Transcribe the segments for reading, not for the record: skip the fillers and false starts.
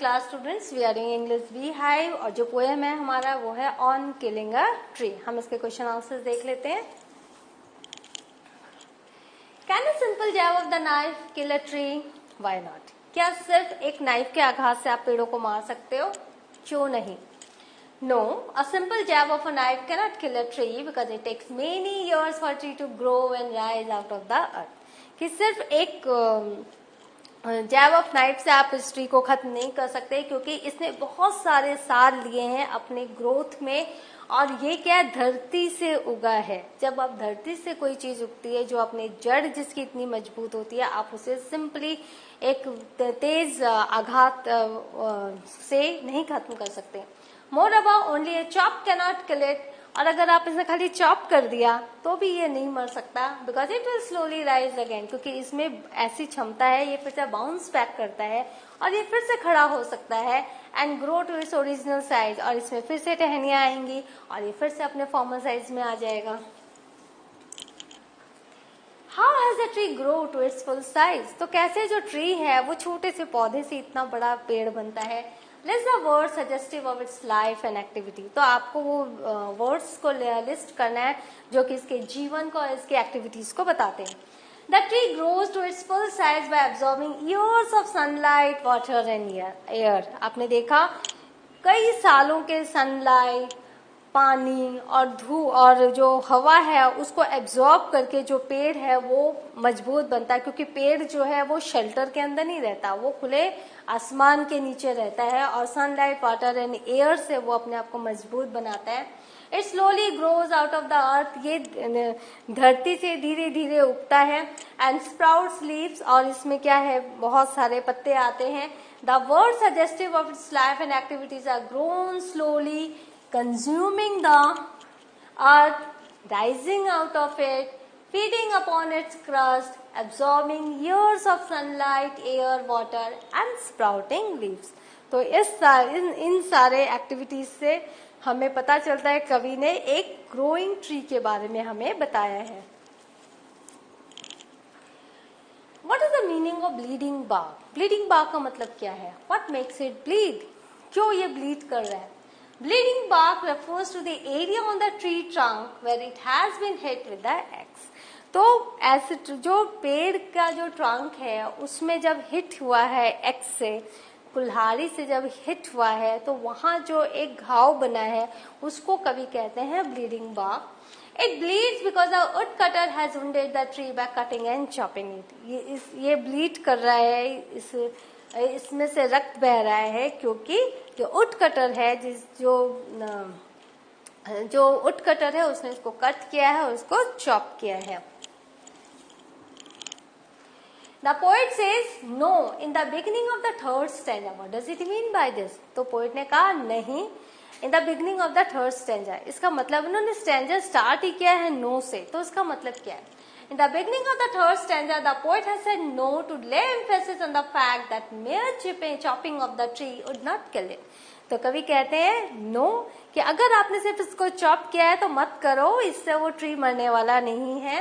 Class students, we are in English beehive और जो poem है हमारा वो है ऑन किलिंग अ ट्री। हम इसके क्वेश्चन आंसर्स देख लेते हैं। Can a simple jab of the knife kill a tree? Why not? क्या सिर्फ एक नाइफ के आघात से आप पेड़ों को मार सकते हो? क्यों नहीं? No, a simple jab of a knife cannot kill a tree because it takes many years for a tree to grow and rise out of the earth. कि सिर्फ एक जैब ऑफ नाइफ से आप इस ट्री को खत्म नहीं कर सकते, क्योंकि इसने बहुत सारे साल लिए हैं अपने ग्रोथ में। और ये क्या धरती से उगा है। जब आप धरती से कोई चीज उगती है जो अपने जड़ जिसकी इतनी मजबूत होती है, आप उसे सिंपली एक तेज आघात से नहीं खत्म कर सकते। मोरअबा only a chop cannot kill it. और अगर आप इसे खाली चॉप कर दिया तो भी ये नहीं मर सकता, because it will slowly rise again, क्योंकि इसमें ऐसी क्षमता है, ये फिर से बाउंस बैक करता है और ये फिर से खड़ा हो सकता है and grow to its original size. और इसमें फिर से टहनियां आएंगी और ये फिर से अपने फॉर्मल साइज में आ जाएगा। How has the tree grow to its full size? तो कैसे जो ट्री है वो छोटे से पौधे से इतना बड़ा पेड़ बनता है। List the word suggestive of its life and activity. तो आपको वो वर्ड्स को लिस्ट करना है जो कि इसके जीवन को और इसके एक्टिविटीज को बताते हैं। The tree grows to its full size by absorbing years of sunlight, water and air. आपने देखा कई सालों के सनलाइट, पानी और जो हवा है उसको एब्जॉर्ब करके जो पेड़ है वो मजबूत बनता है, क्योंकि पेड़ जो है वो शेल्टर के अंदर नहीं रहता, वो खुले आसमान के नीचे रहता है और सनलाइट, वाटर एंड एयर से वो अपने आप को मजबूत बनाता है। It slowly grows out of the earth. ये धरती से धीरे धीरे उगता है एंड स्प्राउट्स लीव्स, और इसमें क्या है बहुत सारे पत्ते आते हैं। The word suggestive of its life and activities are grown slowly, consuming the earth, rising out of it, feeding upon its crust, absorbing years of sunlight, air, water and sprouting leaves. तो इन सारे activities से हमें पता चलता है कवि ने एक ग्रोइंग ट्री के बारे में हमें बताया है। What is the meaning of bleeding bark? Bleeding bark का मतलब क्या है? What makes it bleed? क्यों ये bleed कर रहा है? Bleeding bark refers to the area on the tree trunk where it has been hit with the axe. तो ऐसे जो पेड़ का जो ट्रंक है उसमें जब हिट हुआ है एक्स से, कुल्हाड़ी से जब हिट हुआ है, तो वहां जो एक घाव बना है उसको कवि कहते हैं bleeding bark. It bleeds because the woodcutter has wounded the tree by cutting and chopping it. ये ब्लीड कर रहा है, इसमें से रक्त बह रहा है, क्योंकि जो वुड कटर है जो वुड कटर है उसने इसको कट किया है और उसको चॉप किया है। The poet says no in the beginning of the third stanza. What does it mean by this? तो पोएट ने कहा नहीं in the beginning of the third stanza। इसका मतलब उन्होंने स्टैंजा स्टार्ट ही किया है नो से, तो इसका मतलब क्या है? In the beginning of the third stanza, the poet has said no to lay emphasis on the fact that mere chopping of the tree would not kill it. तो कवि कहते हैं नो कि अगर आपने सिर्फ इसको चॉप किया है तो मत करो, इससे वो ट्री मरने वाला नहीं है।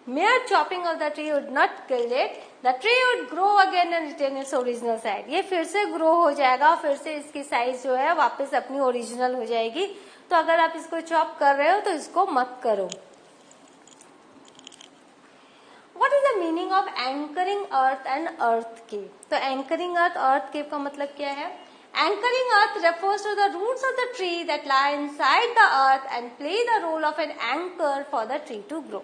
Mere chopping of the tree would not kill it. The tree would grow again and retain its original size. ये फिर से ग्रो हो जाएगा, फिर से इसकी साइज जो है वापस अपनी ओरिजिनल हो जाएगी। तो अगर आप इसको चॉप कर रहे हो तो इसको मत करो। What is the meaning of anchoring earth and earthquake? तो anchoring earth, earthquake का मतलब क्या है? Anchoring earth refers to the roots of the tree that lie inside the earth and play the role of an anchor for the tree to grow.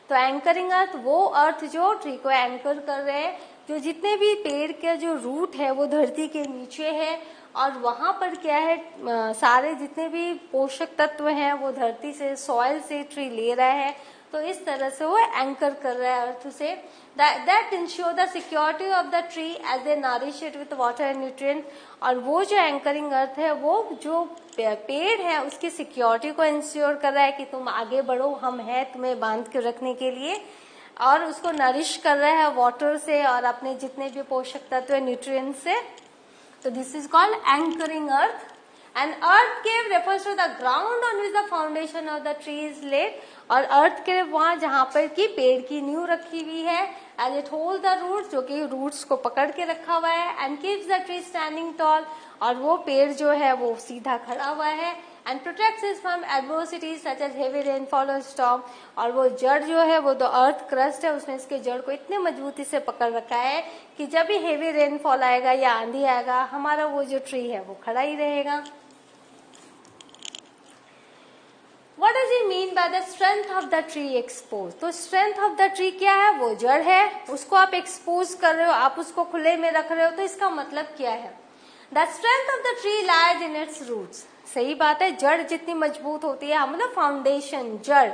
तो anchoring अर्थ वो अर्थ जो tree को anchor कर रहे हैं, जो जितने भी पेड़ के जो रूट है वो धरती के नीचे है और वहां पर क्या है सारे जितने भी पोषक तत्व हैं वो धरती से, सॉइल से ट्री ले रहा है। तो इस तरह से वो एंकर कर रहा है अर्थ से। That insure the security of the tree as they nourish it with water and nutrient. और वो जो एंकरिंग अर्थ है वो जो पेड़ है उसकी सिक्योरिटी को इंश्योर कर रहा है कि तुम आगे बढ़ो, हम हैं तुम्हें बांध के रखने के लिए, और उसको नरिश कर रहा है वाटर से और अपने जितने भी पोषक तत्व है न्यूट्रिएंट से। तो this is called anchoring earth. And earth cave refers to the ground on which the foundation of the tree is laid। और अर्थ केव वहां जहां पर की पेड़ की नींव रखी हुई है। And it hold the roots, जो कि रूट्स को पकड़ के रखा हुआ है, and keeps the tree standing tall, और वो पेड़ जो है वो सीधा खड़ा हुआ है, and protects it from adversities such as heavy rainfall और स्टॉर्म, और वो जड़ जो है वो द अर्थ क्रस्ट है, उसने इसके जड़ को इतने मजबूती से पकड़ रखा है कि जब भी हेवी रेनफॉल आएगा या आंधी आएगा, हमारा वो जो ट्री है वो खड़ा ही रहेगा। What does he mean by the strength of the tree exposed? तो strength of the tree क्या है? वो जड़ है, उसको आप expose कर रहे हो, आप उसको खुले में रख रहे हो, तो इसका मतलब क्या है? The strength of the tree lies in its roots. सही बात है, जड़ जितनी मजबूत होती है, मतलब फाउंडेशन जड़,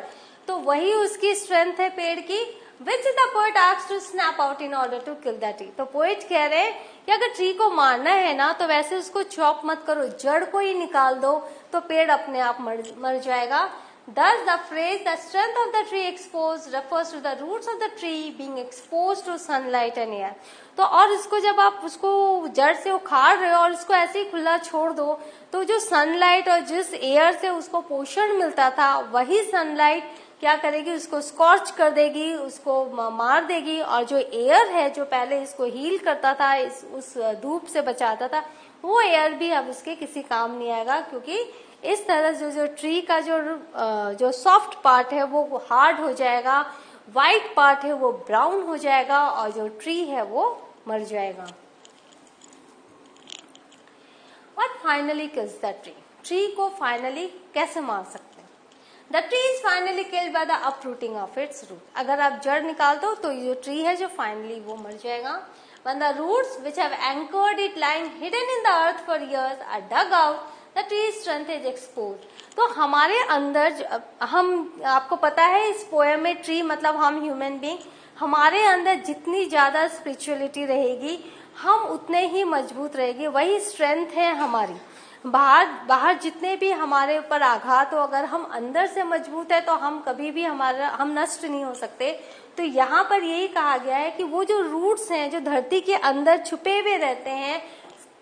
तो वही उसकी स्ट्रेंथ है पेड़ की, which the poet asks to snap out in order to kill the tree. तो पोएट कह रहे हैं कि अगर ट्री को मारना है ना, तो वैसे उसको चॉप मत करो, जड़ को ही निकाल दो, तो पेड़ अपने आप मर जाएगा। Thus the phrase the strength of the tree exposed refers to the roots of the tree being exposed to sunlight and air. तो और इसको जब आप उसको जड़ से उखाड़ रहे हो और इसको ऐसे ही खुला छोड़ दो, तो जो सनलाइट और जिस एयर से उसको पोषण मिलता था, वही सनलाइट क्या करेगी, उसको स्कॉच कर देगी, उसको मार देगी, और जो एयर है जो पहले इसको हील करता था, उस धूप से बचाता था, वो एयर भी अब उसके किसी काम नहीं आएगा, क्योंकि इस तरह जो ट्री का जो सॉफ्ट पार्ट है वो हार्ड हो जाएगा, व्हाइट पार्ट है वो ब्राउन हो जाएगा, और जो ट्री है वो मर जाएगा। What finally kills the tree? Tree को फाइनली कैसे मार सकते हैं? The tree is finally killed by the uprooting of its root. अगर आप जड़ निकाल दो तो ये ट्री है जो फाइनली वो मर जाएगा। When the roots which have anchored it lying hidden in the earth for years are dug out, the tree's strength is exposed. तो हमारे अंदर हम, आपको पता है इस पोएम में ट्री मतलब हम ह्यूमन बीइंग, हमारे अंदर जितनी ज्यादा स्पिरिचुअलिटी रहेगी हम उतने ही मजबूत रहेंगे, वही स्ट्रेंथ है हमारी। बाहर जितने भी हमारे ऊपर आघात हो, अगर हम अंदर से मजबूत है तो हम कभी भी हम नष्ट नहीं हो सकते। तो यहाँ पर यही कहा गया है कि वो जो रूट्स हैं जो धरती के अंदर छुपे हुए रहते हैं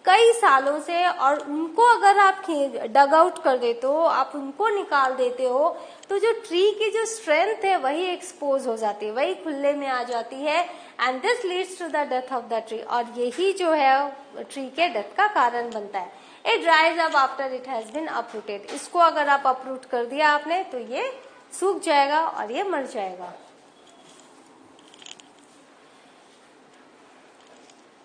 कई सालों से, और उनको अगर आप डग आउट कर देते हो, आप उनको निकाल देते हो, तो जो ट्री की जो स्ट्रेंथ है वही एक्सपोज हो जाती है, वही खुले में आ जाती है, and this leads to the death of the tree, और यही जो है ट्री के डेथ का कारण बनता है। It dries up after it has been uprooted, इसको अगर आप अपरूट कर दिया आपने तो ये सूख जाएगा और ये मर जाएगा।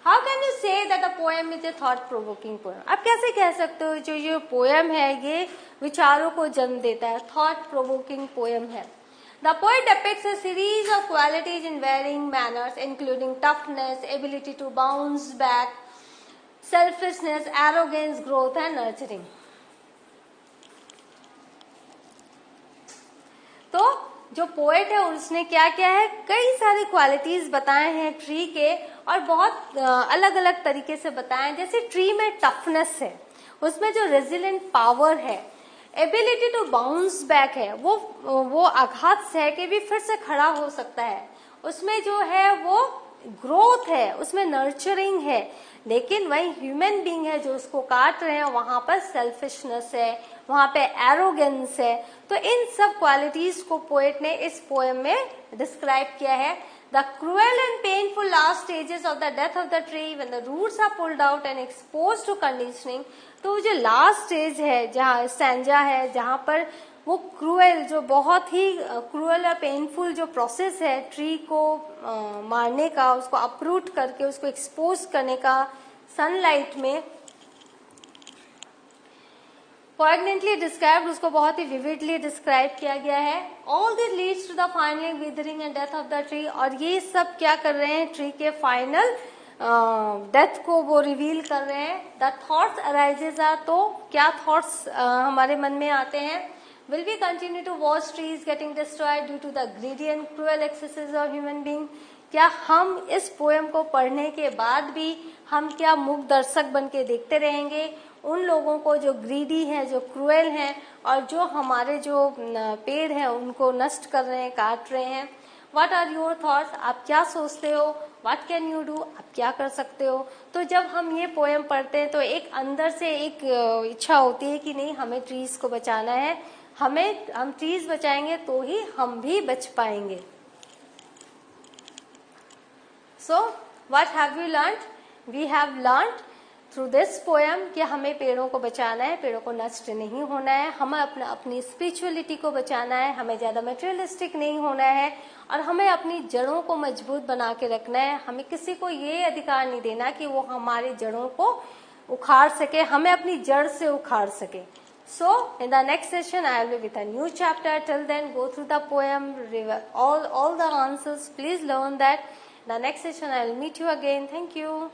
How can you say that a poem is a thought-provoking poem? आप कैसे कह सकते हो जो ये पोएम है ये विचारों को जन्म देता है, thought-provoking पोएम है। The poet depicts a series of qualities in varying manners, including toughness, ability to bounce back, selfishness, arrogance, growth and nurturing. तो जो पोएट है उसने क्या किया है, कई सारी क्वालिटीज बताए हैं ट्री के, और बहुत अलग अलग तरीके से बताए हैं। जैसे ट्री में टफनेस है, उसमें जो रेजिलेंट पावर है, एबिलिटी टू बाउंस बैक है, वो आघात सह के भी फिर से खड़ा हो सकता है, उसमें जो है वो ग्रोथ है, उसमें नर्चरिंग है। लेकिन वही ह्यूमन बीइंग है जो उसको काट रहे हैं, वहां पर सेल्फिशनेस है, वहां पे एरोगेंस है। तो इन सब क्वालिटीज को पोएट ने इस पोएम में डिस्क्राइब किया है। The cruel and painful last stages of the death of the tree when the roots are pulled out and exposed to conditioning. तो जो लास्ट स्टेज है, जहाँ स्टैंजा है, जहां पर वो क्रूएल, जो बहुत ही क्रूएल और पेनफुल जो प्रोसेस है ट्री को मारने का, उसको अपरूट करके उसको एक्सपोज करने का सनलाइट में, पोइग्नेंटली डिस्क्राइब्ड, उसको बहुत ही विविडली डिस्क्राइब किया गया है। All this leads to the final withering and death of the tree, और ये सब क्या कर रहे हैं, ट्री के फाइनल डेथ को वो रिवील कर रहे हैं। द थॉट्स अराइजेस आर, तो क्या थॉट्स हमारे मन में आते हैं, will we continue to watch trees getting destroyed due to the greedy and cruel excesses of human being? क्या हम इस पोएम को पढ़ने के बाद भी हम क्या मूक दर्शक बन के देखते रहेंगे उन लोगों को जो ग्रीडी हैं, जो क्रूएल हैं, और जो हमारे जो पेड़ हैं उनको नष्ट कर रहे हैं, काट रहे हैं। What are your thoughts? आप क्या सोचते हो? What can you do? आप क्या कर सकते हो? तो जब हम ये पोएम पढ़ते हैं तो एक अंदर से एक इच्छा होती है कि नहीं, हमें ट्रीज को बचाना है, हम ट्रीज बचाएंगे तो ही हम भी बच पाएंगे। So what have we learned? We have learned through this poem कि हमें पेड़ों को बचाना है, पेड़ों को नष्ट नहीं होना है, हमें अपनी स्पिरिचुअलिटी को बचाना है, हमें ज्यादा मटेरियलिस्टिक नहीं होना है और हमें अपनी जड़ों को मजबूत बना के रखना है। हमें किसी को ये अधिकार नहीं देना कि वो हमारी जड़ों को उखाड़ सके, हमें अपनी जड़ से उखाड़ सके। So in the next session I will be with a new chapter. Till then, go through the poem, all the answers. Please learn that. In the next session I will meet you again. Thank you.